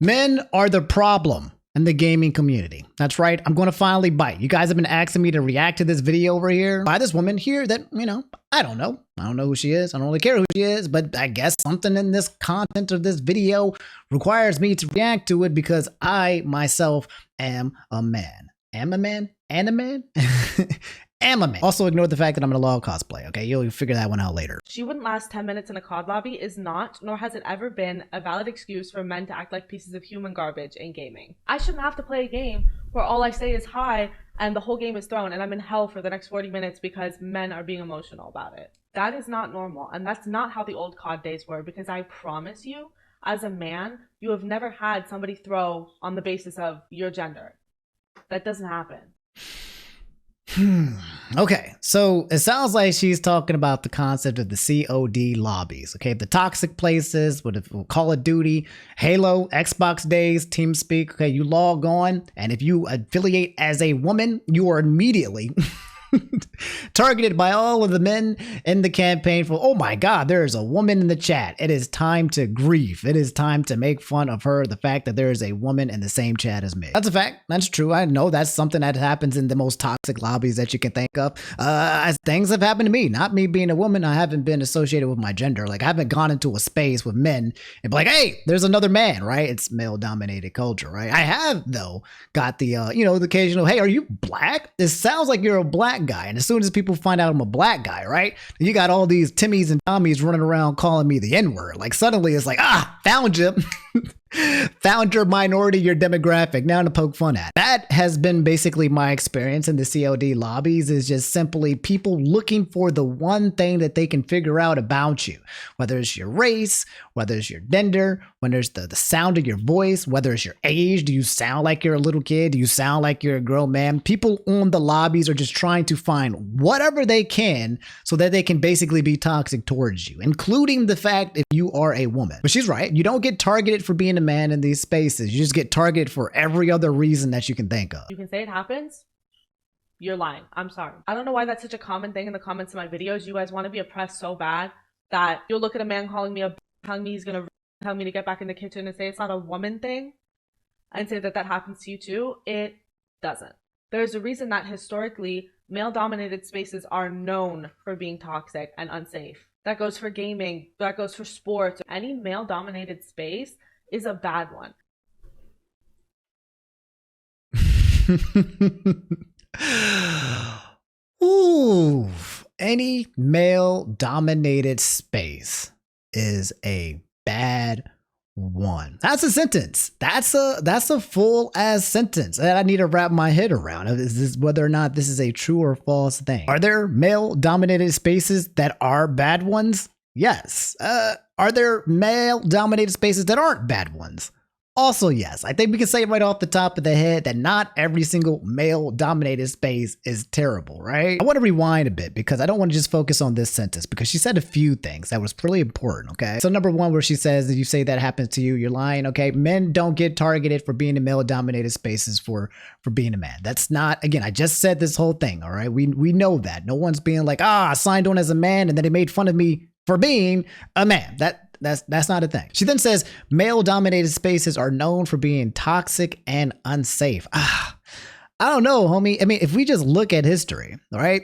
Men are the problem in the gaming community. That's right. I'm going to finally bite. You guys have been asking me to react to this video over here by this woman here that, I don't know. I don't know who she is. I don't really care who she is, but I guess something in this content of this video requires me to react to it because I myself am a man. Am a man? And a man? Am a man. Also ignore the fact that I'm in a LOL cosplay, okay? You'll figure that one out later. She wouldn't last 10 minutes in a COD lobby is not, nor has it ever been, a valid excuse for men to act like pieces of human garbage in gaming. I shouldn't have to play a game where all I say is hi and the whole game is thrown and I'm in hell for the next 40 minutes because men are being emotional about it. That is not normal, and that's not how the old COD days were, because I promise you, as a man, you have never had somebody throw on the basis of your gender. That doesn't happen. Okay, so it sounds like she's talking about the concept of the COD lobbies, okay? The toxic places, with Call of Duty, Halo, Xbox days, TeamSpeak, okay? You log on, and if you affiliate as a woman, you are immediately targeted by all of the men in the campaign for, oh my god, there is a woman in the chat. It is time to grieve. It is time to make fun of her, the fact that there is a woman in the same chat as me. That's a fact. That's true. I know that's something that happens in the most toxic lobbies that you can think of. As things have happened to me, not me being a woman. I haven't been associated with my gender. Like, I haven't gone into a space with men and be like, hey, there's another man, right? It's male dominated culture, right? I have, though, got the, the occasional, hey, are you black? It sounds like you're a black guy. And as soon as people find out I'm a black guy, right? You got all these Timmies and Tommies running around calling me the N-word. Like, suddenly it's like, found you. Found your minority, your demographic, now to poke fun at. That has been basically my experience in the COD lobbies, is just simply people looking for the one thing that they can figure out about you, whether it's your race, whether it's your gender, whether it's the sound of your voice, whether it's your age. Do you sound like you're a little kid? Do you sound like you're a grown man? People on the lobbies are just trying to find whatever they can so that they can basically be toxic towards you, including the fact if you are a woman. But she's right. You don't get targeted for being a man in these spaces. You just get targeted for every other reason that you can think of. You can say it happens. You're lying. I'm sorry. I don't know why that's such a common thing in the comments of my videos. You guys want to be oppressed so bad that you'll look at a man calling me telling me he's gonna tell me to get back in the kitchen and say it's not a woman thing and say that happens to you too. It doesn't. There's a reason that historically male-dominated spaces are known for being toxic and unsafe. That goes for gaming. That goes for sports. Any male-dominated space is a bad one. Ooh, any male-dominated space is a bad one. That's a sentence. That's a full ass sentence that I need to wrap my head around. Is this whether or not this is a true or false thing? Are there male-dominated spaces that are bad ones? Yes. Are there male-dominated spaces that aren't bad ones? Also, yes. I think we can say right off the top of the head that not every single male-dominated space is terrible, right? I want to rewind a bit because I don't want to just focus on this sentence because she said a few things that was really important, okay? So number one, where she says that you say that happens to you, you're lying, okay? Men don't get targeted for being in male-dominated spaces for being a man. That's not, again, I just said this whole thing, all right? We know that. No one's being like, I signed on as a man and then they made fun of me for being a man. That's not a thing. She then says male-dominated spaces are known for being toxic and unsafe. I don't know, homie. I mean, if we just look at history, right?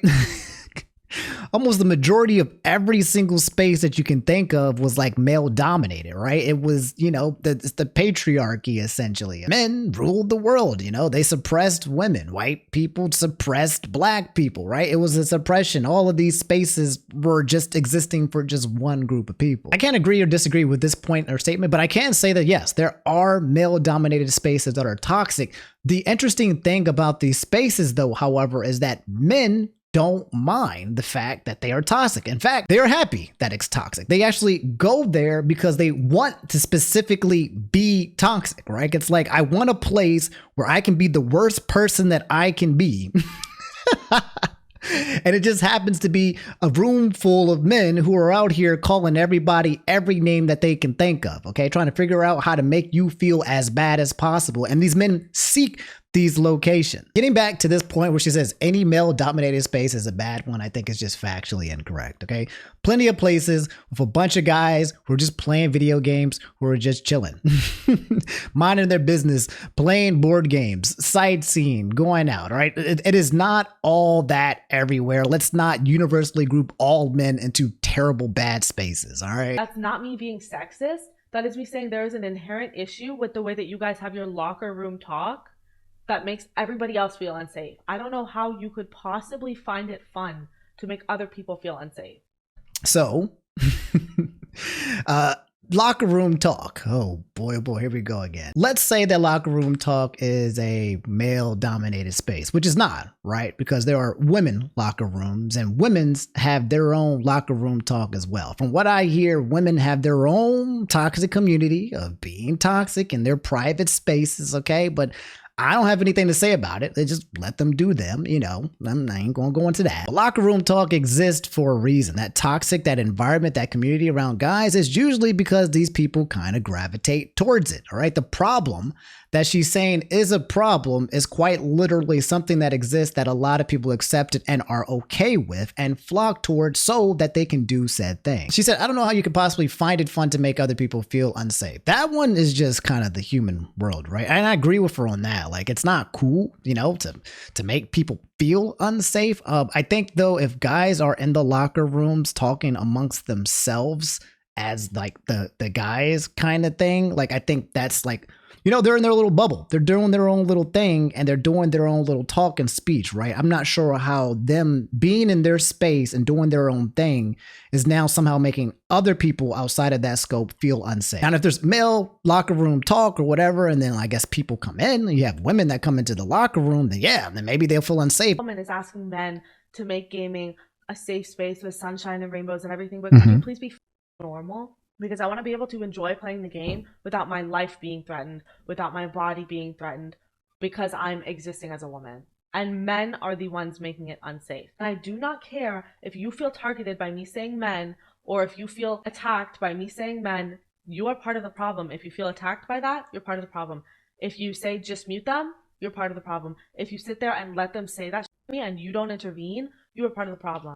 Almost the majority of every single space that you can think of was like male dominated, right? It was, the patriarchy essentially. Men ruled the world, they suppressed women. White people suppressed black people, right? It was a suppression. All of these spaces were just existing for just one group of people. I can't agree or disagree with this point or statement, but I can say that yes, there are male dominated spaces that are toxic. The interesting thing about these spaces though, however, is that men don't mind the fact that they are toxic. In fact, they are happy that it's toxic. They actually go there because they want to specifically be toxic, right? It's like, I want a place where I can be the worst person that I can be. And it just happens to be a room full of men who are out here calling everybody every name that they can think of, okay? Trying to figure out how to make you feel as bad as possible. And these men seek these locations. Getting back to this point where she says any male dominated space is a bad one, I think is just factually incorrect. Okay. Plenty of places with a bunch of guys who are just playing video games, who are just chilling, minding their business, playing board games, sightseeing, going out. All right. It is not all that everywhere. Let's not universally group all men into terrible bad spaces. All right. That's not me being sexist. That is me saying there is an inherent issue with the way that you guys have your locker room talk that makes everybody else feel unsafe. I don't know how you could possibly find it fun to make other people feel unsafe. So, locker room talk. Oh boy, here we go again. Let's say that locker room talk is a male dominated space, which is not, right? Because there are women locker rooms and women's have their own locker room talk as well. From what I hear, women have their own toxic community of being toxic in their private spaces. Okay. But I don't have anything to say about it. They just let them do them, I ain't gonna go into that. But locker room talk exists for a reason. That toxic, that environment, that community around guys is usually because these people kind of gravitate towards it, all right? The problem that she's saying is a problem is quite literally something that exists that a lot of people accept it and are okay with and flock towards so that they can do said thing. She said, I don't know how you could possibly find it fun to make other people feel unsafe. That one is just kind of the human world, right? And I agree with her on that. Like, it's not cool, to make people feel unsafe. I think though, if guys are in the locker rooms talking amongst themselves as like the guys kind of thing, like, I think that's like, they're in their little bubble. They're doing their own little thing and they're doing their own little talk and speech, right? I'm not sure how them being in their space and doing their own thing is now somehow making other people outside of that scope feel unsafe. And if there's male locker room talk or whatever, and then I guess people come in, you have women that come into the locker room, then maybe they'll feel unsafe. Woman is asking men to make gaming a safe space with sunshine and rainbows and everything, but could you please be normal? Because I want to be able to enjoy playing the game without my life being threatened, without my body being threatened, because I'm existing as a woman. And men are the ones making it unsafe. And I do not care if you feel targeted by me saying men, or if you feel attacked by me saying men. You are part of the problem. If you feel attacked by that, you're part of the problem. If you say just mute them, you're part of the problem. If you sit there and let them say that to me and you don't intervene, you are part of the problem.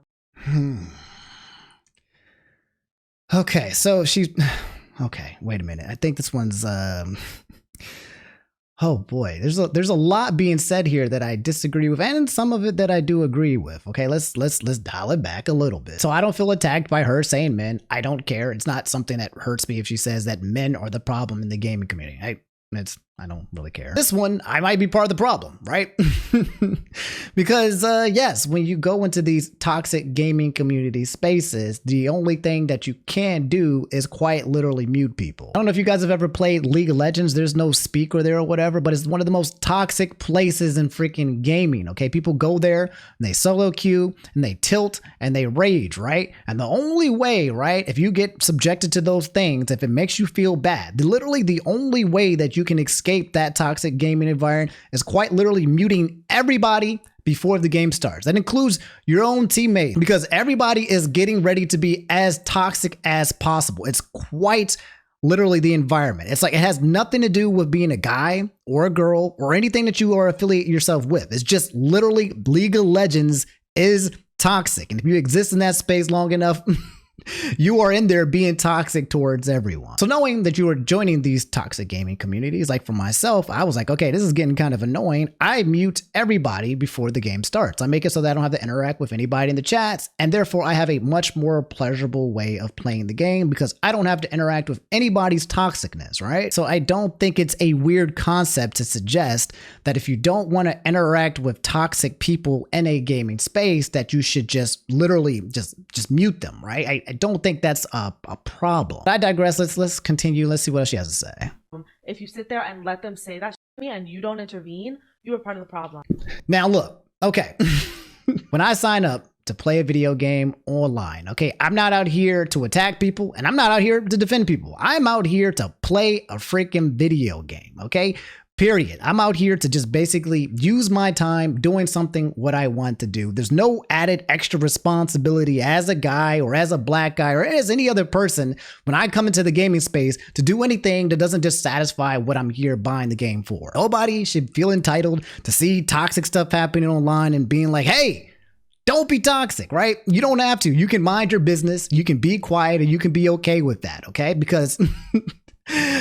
Okay, so okay, wait a minute. I think this one's oh boy, there's a lot being said here that I disagree with, and some of it that I do agree with. Okay, let's dial it back a little bit. So I don't feel attacked by her saying men. I don't care. It's not something that hurts me if she says that men are the problem in the gaming community. I don't really care. This one, I might be part of the problem, right? Because yes, when you go into these toxic gaming community spaces, the only thing that you can do is quite literally mute people. I don't know if you guys have ever played League of Legends. There's no speaker there or whatever, but it's one of the most toxic places in freaking gaming, okay? People go there and they solo queue and they tilt and they rage, right? And the only way, right, if you get subjected to those things, if it makes you feel bad, literally the only way that you can escape that toxic gaming environment is quite literally muting everybody before the game starts. That includes your own teammates, because everybody is getting ready to be as toxic as possible. It's quite literally the environment. It's like, it has nothing to do with being a guy or a girl or anything that you are affiliate yourself with. It's just literally League of Legends is toxic. And if you exist in that space long enough, you are in there being toxic towards everyone. So knowing that you are joining these toxic gaming communities, like for myself, I was like, okay, this is getting kind of annoying. I mute everybody before the game starts. I make it so that I don't have to interact with anybody in the chats, and therefore I have a much more pleasurable way of playing the game because I don't have to interact with anybody's toxicness, right? So I don't think it's a weird concept to suggest that if you don't want to interact with toxic people in a gaming space, that you should just literally just mute them, right? I don't think that's a problem. But I digress. Let's continue. Let's see what else she has to say. If you sit there and let them say that to me and you don't intervene, you are part of the problem. Now look, okay. When I sign up to play a video game online, okay, I'm not out here to attack people and I'm not out here to defend people. I'm out here to play a freaking video game, okay? Period. I'm out here to just basically use my time doing something what I want to do. There's no added extra responsibility as a guy or as a black guy or as any other person when I come into the gaming space to do anything that doesn't just satisfy what I'm here buying the game for. Nobody should feel entitled to see toxic stuff happening online and being like, hey, don't be toxic, right? You don't have to. You can mind your business. You can be quiet and you can be okay with that, okay? Because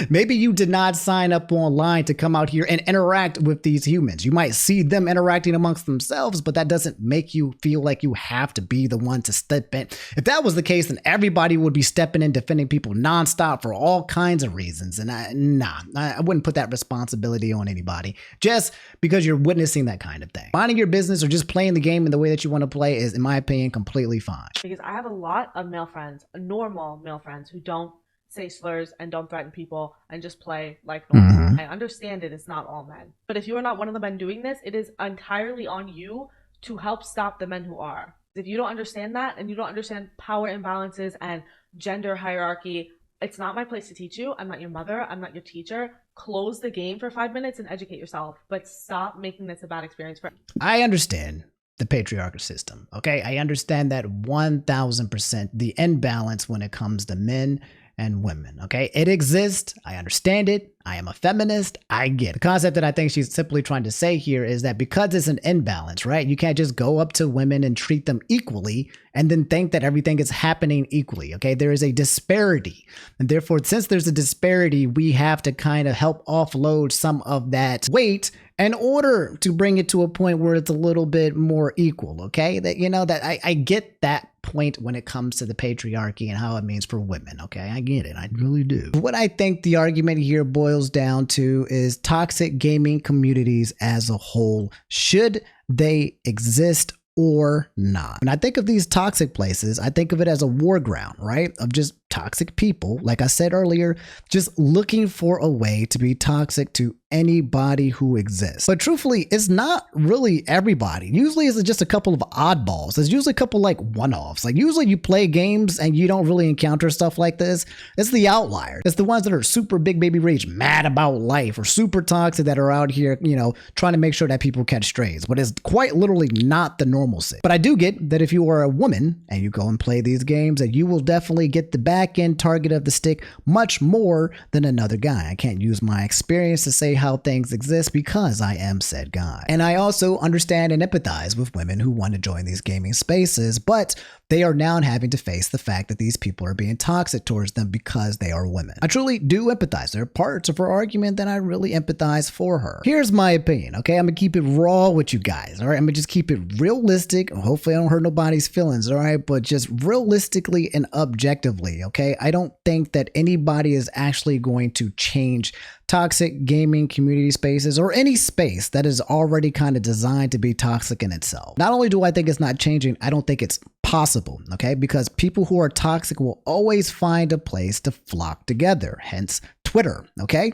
maybe you did not sign up online to come out here and interact with these humans. You might see them interacting amongst themselves, but that doesn't make you feel like you have to be the one to step in. If that was the case, then everybody would be stepping in, defending people nonstop for all kinds of reasons. And I wouldn't put that responsibility on anybody just because you're witnessing that kind of thing. Minding your business or just playing the game in the way that you want to play is, in my opinion, completely fine. Because I have a lot of male friends, normal male friends, who don't say slurs and don't threaten people and just play like normal. I understand it's not all men. But if you are not one of the men doing this, it is entirely on you to help stop the men who are. If you don't understand that and you don't understand power imbalances and gender hierarchy, it's not my place to teach you. I'm not your mother. I'm not your teacher. Close the game for 5 minutes and educate yourself. But stop making this a bad experience for I understand the patriarchal system, okay? I understand that 1000%, the imbalance when it comes to men and women, okay? It exists. I understand it. I am a feminist. I get it. The concept that I think she's simply trying to say here is that because it's an imbalance, right? You can't just go up to women and treat them equally and then think that everything is happening equally, okay? There is a disparity. And therefore, since there's a disparity, we have to kind of help offload some of that weight in order to bring it to a point where it's a little bit more equal, okay? That, you know, that I get that point when it comes to the patriarchy and how it means for women, okay? I get it. I really do. What I think the argument here boils down to is toxic gaming communities as a whole. Should they exist or not? When I think of these toxic places, I think of it as a war ground, right? Of just toxic people, like I said earlier, just looking for a way to be toxic to anybody who exists. But truthfully, it's not really everybody. Usually it's just a couple of oddballs. There's usually a couple like one-offs. Like usually you play games and you don't really encounter stuff like this. It's the outlier. It's the ones that are super big baby rage, mad about life, or super toxic that are out here, you know, trying to make sure that people catch strays. But it's quite literally not the normalcy. But I do get that if you are a woman and you go and play these games, that you will definitely get the back end target of the stick much more than another guy. I can't use my experience to say how things exist because I am said guy. And I also understand and empathize with women who want to join these gaming spaces, but they are now having to face the fact that these people are being toxic towards them because they are women. I truly do empathize. There are parts of her argument that I really empathize for her. Here's my opinion, okay? I'm gonna keep it raw with you guys, all right? I'm gonna just keep it realistic. Hopefully I don't hurt nobody's feelings, all right? But just realistically and objectively, okay? I don't think that anybody is actually going to change toxic gaming community spaces or any space that is already kind of designed to be toxic in itself. Not only do I think it's not changing, I don't think it's possible, okay? Because people who are toxic will always find a place to flock together, hence Twitter, okay?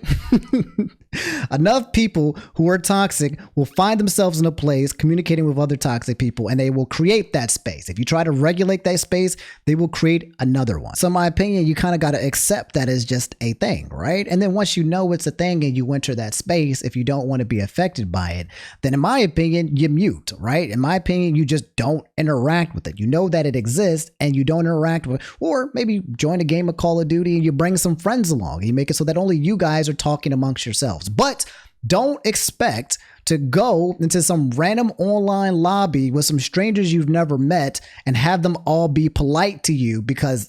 Enough people who are toxic will find themselves in a place communicating with other toxic people, and they will create that space. If you try to regulate that space, they will create another one. So in my opinion, you kind of got to accept that as just a thing, right? And then once you know it's a thing and you enter that space, if you don't want to be affected by it, then in my opinion, you mute, right? In my opinion, you just don't interact with it. You know that it exists and you don't interact with it. Or maybe join a game of Call of Duty and you bring some friends along. You make it so that only you guys are talking amongst yourselves. But don't expect to go into some random online lobby with some strangers you've never met and have them all be polite to you, because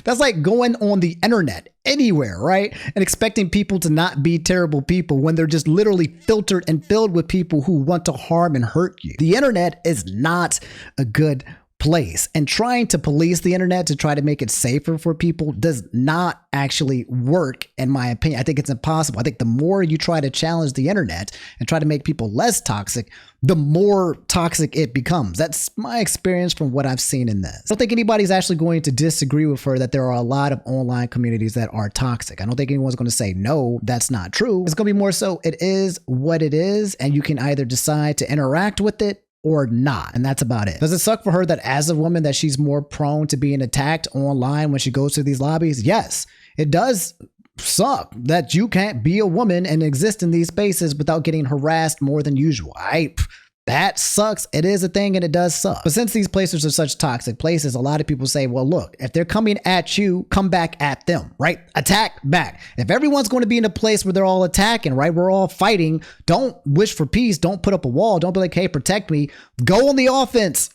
that's like going on the internet anywhere, right? And expecting people to not be terrible people when they're just literally filtered and filled with people who want to harm and hurt you. The internet is not a good place, and trying to police the internet to try to make it safer for people does not actually work, in my opinion. I think it's impossible. I think the more you try to challenge the internet and try to make people less toxic, the more toxic it becomes. That's my experience from what I've seen in this. I don't think anybody's actually going to disagree with her that there are a lot of online communities that are toxic. I don't think anyone's going to say, no, that's not true. It's going to be more so, it is what it is, and you can either decide to interact with it or not. And that's about it. Does it suck for her that as a woman that she's more prone to being attacked online when she goes to these lobbies? Yes, it does suck that you can't be a woman and exist in these spaces without getting harassed more than usual. That sucks. It is a thing and it does suck. But since these places are such toxic places, a lot of people say, well, look, if they're coming at you, come back at them, right? Attack back. If everyone's going to be in a place where they're all attacking, right? We're all fighting. Don't wish for peace. Don't put up a wall. Don't be like, hey, protect me. Go on the offense.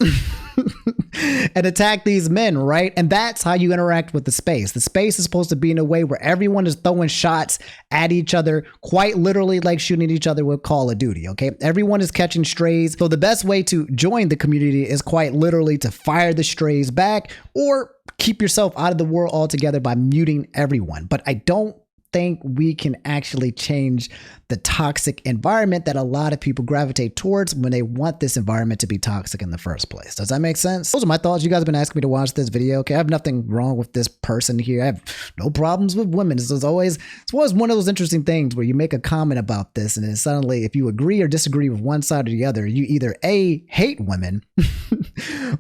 And attack these men, right? And that's how you interact with the space. The space is supposed to be in a way where everyone is throwing shots at each other, quite literally like shooting each other with Call of Duty, okay? Everyone is catching strays. So the best way to join the community is quite literally to fire the strays back or keep yourself out of the world altogether by muting everyone. But I don't think we can actually change the toxic environment that a lot of people gravitate towards when they want this environment to be toxic in the first place. Does that make sense? Those are my thoughts. You guys have been asking me to watch this video. Okay, I have nothing wrong with this person here. I have no problems with women. It's always one of those interesting things where you make a comment about this and then suddenly if you agree or disagree with one side or the other, you either A, hate women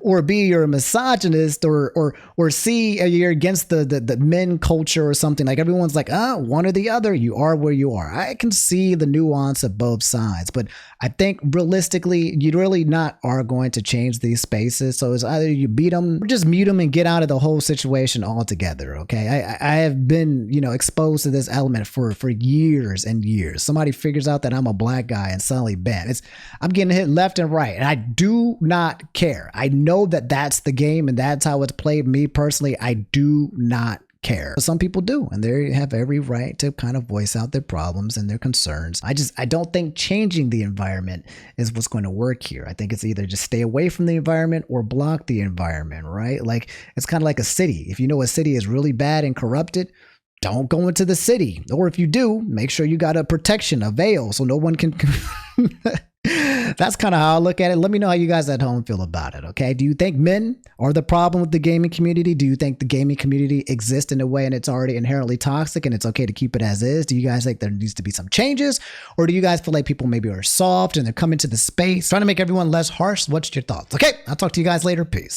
or B, you're a misogynist or C, you're against the men culture or something. Like everyone's like, one or the other. You are where you are. I can see the nuance of both sides, but I think realistically, you really not are going to change these spaces. So it's either you beat them or just mute them and get out of the whole situation altogether. Okay. I have been, exposed to this element for years and years. Somebody figures out that I'm a black guy and suddenly bam, I'm getting hit left and right. And I do not care. I know that that's the game and that's how it's played. Me personally, I do not care. Some people do, and they have every right to kind of voice out their problems and their concerns. I don't think changing the environment is what's going to work here. I think it's either just stay away from the environment or block the environment, right? Like it's kind of like a city. If you know a city is really bad and corrupted, don't go into the city. Or if you do, make sure you got a protection, a veil, so no one can That's kind of how I look at it. Let me know how you guys at home feel about it, okay? Do you think men are the problem with the gaming community? Do you think the gaming community exists in a way and it's already inherently toxic and it's okay to keep it as is? Do you guys think there needs to be some changes? Or do you guys feel like people maybe are soft and they're coming to the space, trying to make everyone less harsh? What's your thoughts? Okay, I'll talk to you guys later. Peace.